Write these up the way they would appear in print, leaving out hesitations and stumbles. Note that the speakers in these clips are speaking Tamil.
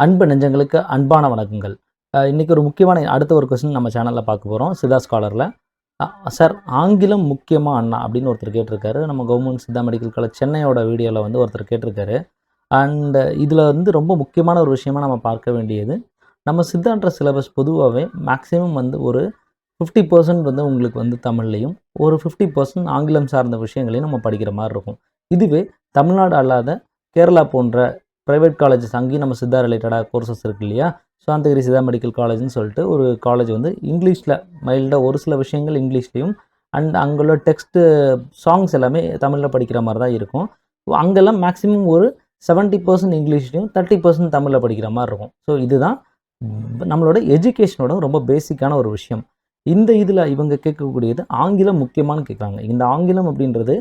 அன்பு நெஞ்சங்களுக்கு அன்பான வணக்கங்கள். இன்னைக்கு ஒரு முக்கியமான அடுத்த ஒரு கொஸ்டின் நம்ம சேனலில் பார்க்க போகிறோம். சித்தா ஸ்காலரில் சார் ஆங்கிலம் முக்கியமா அண்ணா அப்படின்னு ஒருத்தர் கேட்டிருக்காரு. நம்ம கவர்மெண்ட் சித்தா மெடிக்கல் காலேஜ் சென்னையோட வீடியோவில் வந்து ஒருத்தர் கேட்டிருக்காரு. அண்ட் இதில் வந்து ரொம்ப முக்கியமான ஒரு விஷயமா நம்ம பார்க்க வேண்டியது, நம்ம சித்தான்ற சிலபஸ் பொதுவாகவே மேக்ஸிமம் வந்து ஒரு 50% வந்து உங்களுக்கு வந்து தமிழ்லையும், ஒரு 50% ஆங்கிலம் சார்ந்த விஷயங்களையும் நம்ம படிக்கிற மாதிரி இருக்கும். இதுவே தமிழ்நாடு அல்லாத கேரளா போன்ற ப்ரைவேட் காலேஜஸ் அங்கேயும் நம்ம சித்தா ரிலேட்டடாக கோர்சஸ் இருக்கு இல்லையா? சாந்தகிரி சித்தா மெடிக்கல் காலேஜ்னு சொல்லிட்டு ஒரு காலேஜ் வந்து இங்கிலீஷில் மைல்டாக ஒரு சில விஷயங்கள் இங்கிலீஷ்லேயும் அண்ட் அங்குள்ள டெக்ஸ்ட்டு சாங்ஸ் எல்லாமே தமிழில் படிக்கிற மாதிரி தான் இருக்கும். அங்கெல்லாம் மேக்ஸிமம் ஒரு 70% இங்கிலீஷ்லையும் 30% தமிழில் படிக்கிற மாதிரி இருக்கும். ஸோ இதுதான் நம்மளோட எஜுகேஷனோட ரொம்ப பேசிக்கான ஒரு விஷயம். இந்த இதில் இவங்க கேட்கக்கூடியது ஆங்கிலம் முக்கியமானு கேட்குறாங்க. இந்த ஆங்கிலம் அப்படின்றது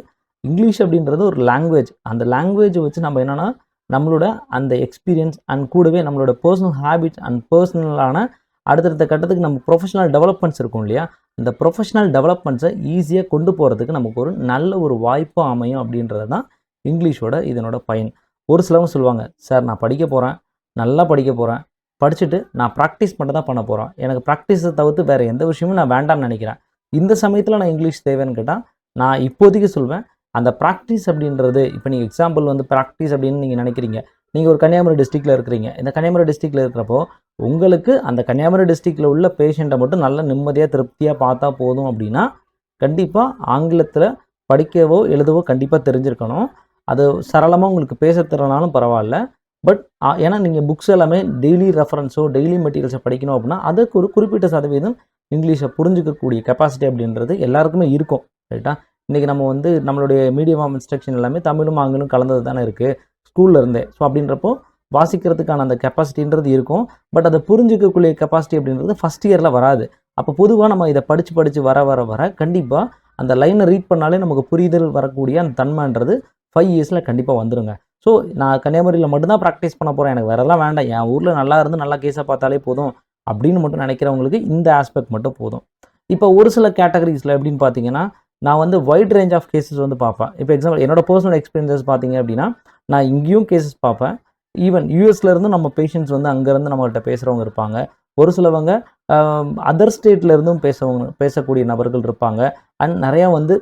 இங்கிலீஷ் அப்படின்றது ஒரு லாங்குவேஜ். அந்த லாங்குவேஜை வச்சு நம்ம என்னென்னா நம்மளோட அந்த எக்ஸ்பீரியன்ஸ் அண்ட் கூடவே நம்மளோட பர்சனல் ஹேபிட்ஸ் அண்ட் பர்சனலான அடுத்தடுத்த கட்டத்துக்கு நம்ம ப்ரொஃபஷனல் டெவலப்மெண்ட்ஸ் இருக்கும் இல்லையா? அந்த ப்ரொஃபஷனல் டெவலப்மெண்ட்ஸை ஈஸியாக கொண்டு போகிறதுக்கு நமக்கு ஒரு நல்ல ஒரு வாய்ப்பு அமையும் அப்படின்றது தான் இங்கிலீஷோட இதனோட பயன். ஒரு சிலவங்க சொல்லுவாங்க, சார் நான் படிக்க போகிறேன், நல்லா படிக்க போகிறேன், படிச்சுட்டு நான் ப்ராக்டிஸ் மட்டும் தான் பண்ண போகிறேன், எனக்கு ப்ராக்டிஸை தவிர்த்து வேறு எந்த விஷயமும் நான் வேண்டாம்னு நினைக்கிறேன், இந்த சமயத்தில் நான் இங்கிலீஷ் தேவைன்னு கேட்டால் நான் இப்போதைக்கு சொல்வேன், அந்த ப்ராக்டிஸ் அப்படின்றது இப்போ நீங்கள் எக்ஸாம்பிள் வந்து ப்ராக்டிஸ் அப்படின்னு நீங்கள் நினைக்கிறீங்க. நீங்கள் ஒரு கன்னியாகுமரி டிஸ்ட்ரிக்டில் இருக்கிறீங்க. இந்த கன்னியாகுமரி டிஸ்ட்ரிக்டில் இருக்கிறப்போ உங்களுக்கு அந்த கன்னியாகுமரி டிஸ்ட்ரிக்டில் உள்ள பேஷண்ட்டை மட்டும் நல்ல நிம்மதியாக திருப்தியாக பார்த்தா போதும் அப்படின்னா கண்டிப்பாக ஆங்கிலத்தில் படிக்கவோ எழுதவோ கண்டிப்பாக தெரிஞ்சிருக்கணும். அது சரளமாக உங்களுக்கு பேச தரனாலும் பரவாயில்ல. பட் ஏன்னா நீங்கள் புக்ஸ் எல்லாமே டெய்லி ரெஃபரன்ஸோ டெய்லி மெட்டீரியல்ஸை படிக்கணும் அப்படின்னா அதுக்கு ஒரு குறிப்பிட்ட சதவீதம் இங்கிலீஷை புரிஞ்சுக்கக்கூடிய கெப்பாசிட்டி அப்படின்றது எல்லாருக்குமே இருக்கும். ரைட்டா? இன்றைக்கி நம்ம வந்து நம்மளுடைய மீடியம் ஆஃப் இன்ஸ்ட்ரக்ஷன் எல்லாமே தமிழும் ஆங்கிலும் கலந்தது தானே இருக்குது ஸ்கூலில் இருந்தே. ஸோ அப்படின்றப்போ வாசிக்கிறதுக்கான அந்த கெப்பாசிட்டின்றது இருக்கும். பட் அதை புரிஞ்சிக்கக்கூடிய கெப்பாசிட்டி அப்படின்றது ஃபஸ்ட் இயரில் வராது. அப்போ பொதுவாக நம்ம இதை படித்து வர கண்டிப்பாக அந்த லைனை ரீட் பண்ணாலே நமக்கு புரிதல் வரக்கூடிய அந்த தன்மைன்றது 5 இயர்ஸில் கண்டிப்பாக வந்துடுங்க. ஸோ நான் கன்னியாகுமரியில் மட்டும்தான் ப்ராக்டிஸ் பண்ண போகிறேன், எனக்கு வேறெல்லாம் வேண்டாம், என் ஊரில் நல்லா இருந்து நல்லா கேஸாக பார்த்தாலே போதும் அப்படின்னு மட்டும் நினைக்கிறவங்களுக்கு இந்த ஆஸ்பெக்ட் மட்டும் போதும். இப்போ ஒரு சில கேட்டகரிஸில் எப்படின்னு பார்த்தீங்கன்னா நான் வந்து வைட் ரேஞ்ச் ஆஃப் கேசஸ் வந்து பார்ப்பேன். இப்போ எக்ஸாம்பிள் என்னோட பர்சனல் எக்ஸ்பீரியன்ஸஸ் பார்த்தீங்க அப்படின்னா நான் இங்கேயும் கேசஸ் பார்ப்பேன். ஈவன் யூஎஸ்லேருந்து நம்ம பேஷண்ட்ஸ் வந்து அங்கேருந்து நம்மகிட்ட பேசுகிறவங்க இருப்பாங்க. ஒரு சிலவங்க அதர் ஸ்டேட்லேருந்தும் பேசக்கூடிய நபர்கள் இருப்பாங்க. அண்ட் நிறையா வந்து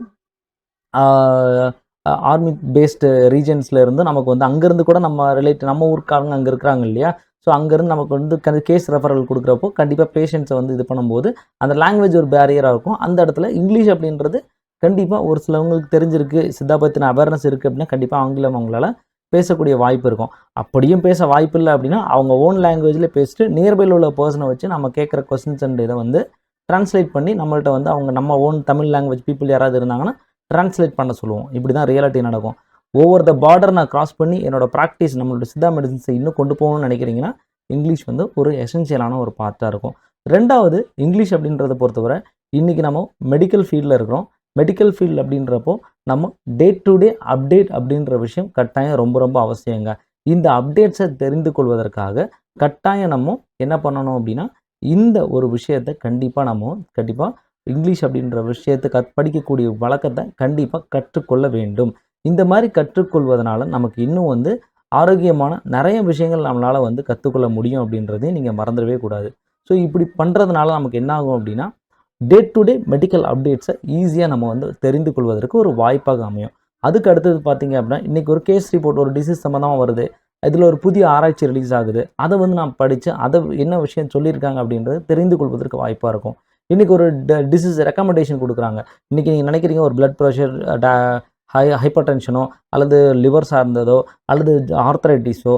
ஆர்மி பேஸ்டு ரீஜன்ஸ்லேருந்து நமக்கு வந்து அங்கேருந்து கூட நம்ம ஊருக்காரங்க அங்கே இருக்கிறாங்க இல்லையா? ஸோ அங்கேருந்து நமக்கு வந்து கேஸ் ரெஃபரல் கொடுக்குறப்போ கண்டிப்பாக பேஷண்ட்ஸை வந்து இது பண்ணும்போது அந்த லாங்குவேஜ் ஒரு பேரியராக இருக்கும். அந்த இடத்துல இங்கிலீஷ் அப்படின்றது கண்டிப்பாக ஒரு சிலவங்களுக்கு தெரிஞ்சிருக்கு, சித்தா பற்றின அவேர்னஸ் இருக்குது அப்படின்னா கண்டிப்பாக ஆங்கிலம் அவங்களால பேசக்கூடிய வாய்ப்பு இருக்கும். அப்படியும் பேச வாய்ப்பு இல்லை அப்படின்னா அவங்க ஓன் லாங்குவேஜில் பேசிட்டு நியர்பையில் உள்ள பர்சனை வச்சு நம்ம கேட்குற கொஸ்டின்ஸ் அண்ட் இதை வந்து ட்ரான்ஸ்லேட் பண்ணி நம்மள்ட்ட வந்து அவங்க நம்ம ஓன் தமிழ் லாங்குவேஜ் பீப்புள் யாராவது இருந்தாங்கன்னா ட்ரான்ஸ்லேட் பண்ண சொல்லுவோம். இப்படி தான் ரியாலிட்டி நடக்கும். ஓவர் த பார்டர் நான் கிராஸ் பண்ணி என்னோட ப்ராக்டிஸ் நம்மளோட சித்தா மெடிசன்ஸை இன்னும் கொண்டு போகணும்னு நினைக்கிறீங்கன்னா இங்கிலீஷ் வந்து ஒரு எசென்ஷியலான ஒரு பார்ட்டாக இருக்கும். ரெண்டாவது இங்கிலீஷ் அப்படின்றத பொறுத்தவரை இன்றைக்கி நம்ம மெடிக்கல் ஃபீல்டில் இருக்கிறோம். மெடிக்கல் ஃபீல்டு அப்படின்றப்போ நம்ம டே டு டே அப்டேட் அப்படின்ற விஷயம் கட்டாயம் ரொம்ப ரொம்ப அவசியங்க. இந்த அப்டேட்ஸை தெரிந்து கொள்வதற்காக கட்டாயம் நம்ம என்ன பண்ணணும் அப்படின்னா இந்த ஒரு விஷயத்தை கண்டிப்பாக இங்கிலீஷ் அப்படின்ற விஷயத்தை படிக்கக்கூடிய வழக்கத்தை கண்டிப்பாக கற்றுக்கொள்ள வேண்டும். இந்த மாதிரி கற்றுக்கொள்வதனால நமக்கு இன்னும் வந்து ஆரோக்கியமான நிறைய விஷயங்கள் நம்மளால் வந்து கற்றுக்கொள்ள முடியும் அப்படின்றதையும் நீங்கள் மறந்துடவே கூடாது. ஸோ இப்படி பண்ணுறதுனால நமக்கு என்ன ஆகும் அப்படின்னா டே டு டே மெடிக்கல் அப்டேட்ஸை ஈஸியாக நம்ம வந்து தெரிந்து கொள்வதற்கு ஒரு வாய்ப்பாக அமையும். அதுக்கு அடுத்தது பார்த்தீங்க அப்படின்னா இன்றைக்கி ஒரு கேஸ் ரிப்போர்ட் ஒரு டிசீஸ் சம்மந்தமாக வருது, இதில் ஒரு புதிய ஆராய்ச்சி ரிலீஸ் ஆகுது, அதை வந்து நான் படித்து அதை என்ன விஷயம் சொல்லியிருக்காங்க அப்படின்றது தெரிந்து கொள்வதற்கு வாய்ப்பாக இருக்கும். இன்றைக்கி ஒரு டிசீஸ் ரெக்கமெண்டேஷன் கொடுக்குறாங்க. இன்றைக்கி நீங்கள் நினைக்கிறீங்க ஒரு பிளட் ப்ரெஷர் ஹைப்பர் டென்ஷனோ அல்லது லிவர் சார்ந்ததோ அல்லது ஆர்த்தரைட்டிஸோ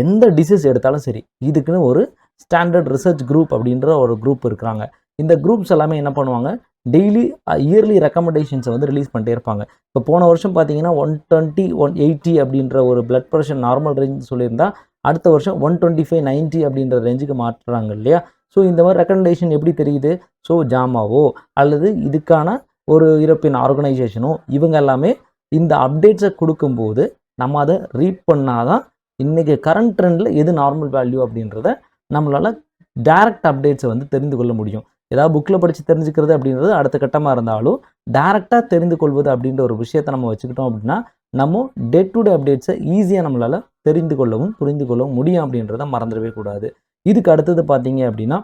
எந்த டிசீஸ் எடுத்தாலும் சரி இதுக்குன்னு ஒரு ஸ்டாண்டர்ட் ரிசர்ச் குரூப் அப்படின்ற ஒரு குரூப் இருக்கிறாங்க. இந்த குரூப்ஸ் எல்லாமே என்ன பண்ணுவாங்க, டெய்லி இயர்லி ரெக்கமெண்டேஷன்ஸை வந்து ரிலீஸ் பண்ணிட்டே இருப்பாங்க. இப்போ போன வருஷம் பார்த்தீங்கன்னா 120 180 அப்படின்ற ஒரு பிளட் ப்ரெஷர் நார்மல் ரேஞ்ச் சொல்லியிருந்தா அடுத்த வருஷம் 125 90 அப்படின்ற ரேஞ்சுக்கு மாற்றுறாங்க இல்லையா? ஸோ இந்த மாதிரி ரெக்கமெண்டேஷன் எப்படி தெரியுது? ஸோ ஜாமாவோ அல்லது இதுக்கான ஒரு யூரோப்பியன் ஆர்கனைசேஷனோ இவங்க எல்லாமே இந்த அப்டேட்ஸை கொடுக்கும்போது நம்ம அதை ரீட் பண்ணாதான் இன்றைக்கி கரண்ட் ட்ரெண்டில் எது நார்மல் வேல்யூ அப்படின்றத நம்மளால் டைரக்ட் அப்டேட்ஸை வந்து தெரிந்து கொள்ள முடியும். ஏதாவது புக்கில் படித்து தெரிஞ்சுக்கிறது அப்படின்றது அடுத்த கட்டமாக இருந்தாலும் டைரெக்டாக தெரிந்து கொள்வது அப்படின்ற ஒரு விஷயத்தை நம்ம வச்சுக்கிட்டோம் அப்படின்னா நம்ம டே டு டே அப்டேட்ஸை ஈஸியாக நம்மளால் தெரிந்து கொள்ளவும் புரிந்து கொள்ளவும் முடியும் அப்படின்றத மறந்துடவே கூடாது. இதுக்கு அடுத்தது பார்த்தீங்க அப்படின்னா,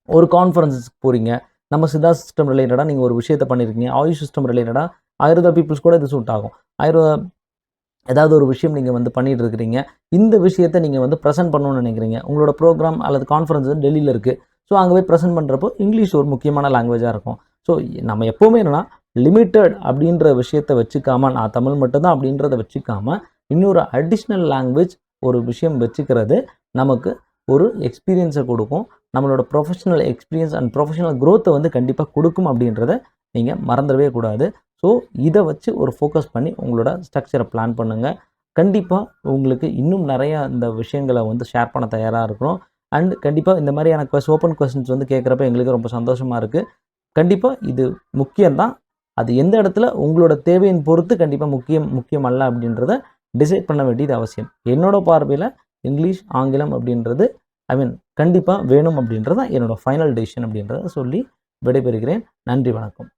ஒரு கான்ஃபரன்ஸுக்கு போகிறீங்க, நம்ம சித்தா சிஸ்டம் ரிலேட்டடாக நீங்கள் ஒரு விஷயத்தை பண்ணியிருக்கீங்க, ஆயுஷ் சிஸ்டம் ரிலேட்டடாக ஆயுர்வேதா பீப்புள்ஸ் கூட இது சூட் ஆகும். ஏதாவது ஒரு விஷயம் நீங்கள் வந்து பண்ணிகிட்டு இருக்கிறீங்க, இந்த விஷயத்தை நீங்கள் வந்து ப்ரெசென்ட் பண்ணணும்னு நினைக்கிறீங்க. உங்களோட ப்ரோக்ராம் அல்லது கான்ஃபரன்ஸ் வந்து டெல்லியில் இருக்குது. ஸோ அங்கே போய் ப்ரெசென்ட் பண்ணுறப்போ இங்கிலீஷ் ஒரு முக்கியமான லாங்குவேஜாக இருக்கும். ஸோ நம்ம எப்போவுமே என்னென்னா லிமிட்டட் அப்படின்ற விஷயத்தை வச்சுக்காம, நான் தமிழ் மட்டும்தான் அப்படின்றத வச்சுக்காம, இன்னொரு அடிஷ்னல் லாங்குவேஜ் ஒரு விஷயம் வச்சுக்கிறது நமக்கு ஒரு எக்ஸ்பீரியன்ஸை கொடுக்கும். நம்மளோட ப்ரொஃபஷனல் எக்ஸ்பீரியன்ஸ் அண்ட் ப்ரொஃபஷனல் க்ரோத்தை வந்து கண்டிப்பாக கொடுக்கும் அப்படின்றத நீங்கள் மறந்துடவே கூடாது. ஸோ இதை வச்சு ஒரு ஃபோக்கஸ் பண்ணி உங்களோட ஸ்ட்ரக்சரை பிளான் பண்ணுங்கள். கண்டிப்பாக உங்களுக்கு இன்னும் நிறையா இந்த விஷயங்களை வந்து ஷேர் பண்ண தயாராக இருக்கிறோம். அண்ட் கண்டிப்பாக இந்த மாதிரியான ஓப்பன் கொஸ்டின்ஸ் வந்து கேட்குறப்ப எங்களுக்கு ரொம்ப சந்தோஷமாக இருக்குது. கண்டிப்பாக இது முக்கியம்தான். அது எந்த இடத்துல உங்களோட தேவையின் பொறுத்து கண்டிப்பாக முக்கியம் அல்ல அப்படின்றத டிசைட் பண்ண வேண்டியது அவசியம். என்னோட பார்வையில் இங்கிலீஷ், ஆங்கிலம் அப்படின்றது கண்டிப்பாக வேணும் அப்படின்றத என்னோட ஃபைனல் டெசிஷன் அப்படின்றத சொல்லி விடைபெறுகிறேன். நன்றி, வணக்கம்.